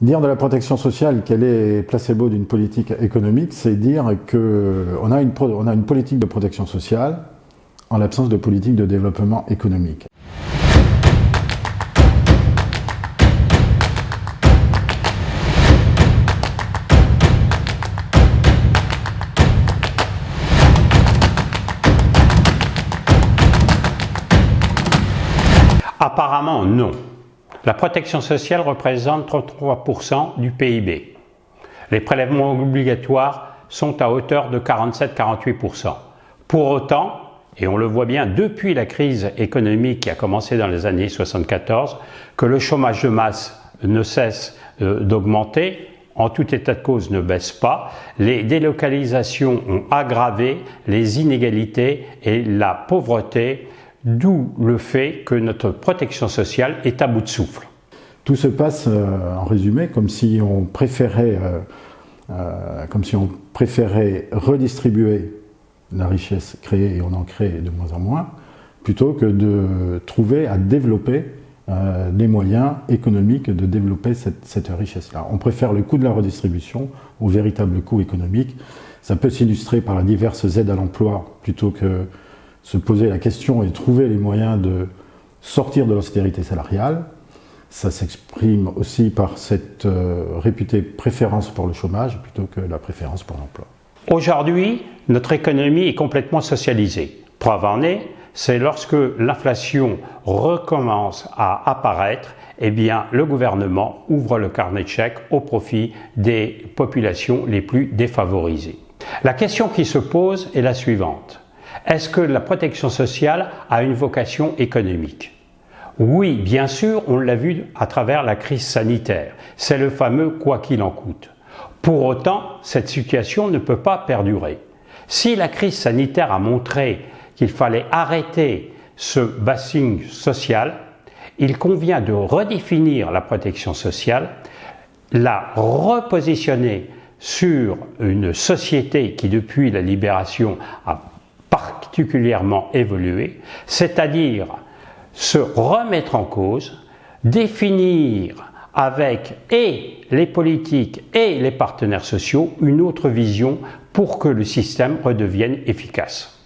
Dire de la protection sociale qu'elle est placebo d'une politique économique, c'est dire qu'on a une politique de protection sociale en l'absence de politique de développement économique. Apparemment, non. La protection sociale représente 33% du PIB. Les prélèvements obligatoires sont à hauteur de 47-48%. Pour autant, et on le voit bien depuis la crise économique qui a commencé dans les années 74, que le chômage de masse ne cesse d'augmenter, en tout état de cause ne baisse pas, les délocalisations ont aggravé les inégalités et la pauvreté, d'où le fait que notre protection sociale est à bout de souffle. Tout se passe, en résumé, comme si on préférait redistribuer la richesse créée, et on en crée de moins en moins, plutôt que de trouver à développer les moyens économiques de développer cette richesse-là. On préfère le coût de la redistribution au véritable coût économique. Ça peut s'illustrer par les diverses aides à l'emploi, plutôt que se poser la question et trouver les moyens de sortir de l'austérité salariale. Ça s'exprime aussi par cette réputée préférence pour le chômage plutôt que la préférence pour l'emploi. Aujourd'hui, notre économie est complètement socialisée. Preuve en est, c'est lorsque l'inflation recommence à apparaître, eh bien, le gouvernement ouvre le carnet de chèques au profit des populations les plus défavorisées. La question qui se pose est la suivante. Est-ce que la protection sociale a une vocation économique? Oui, bien sûr, on l'a vu à travers la crise sanitaire. C'est le fameux « quoi qu'il en coûte ». Pour autant, cette situation ne peut pas perdurer. Si la crise sanitaire a montré qu'il fallait arrêter ce bashing social, il convient de redéfinir la protection sociale, la repositionner sur une société qui, depuis la libération, a particulièrement évolué, c'est-à-dire se remettre en cause, définir avec et les politiques et les partenaires sociaux une autre vision pour que le système redevienne efficace.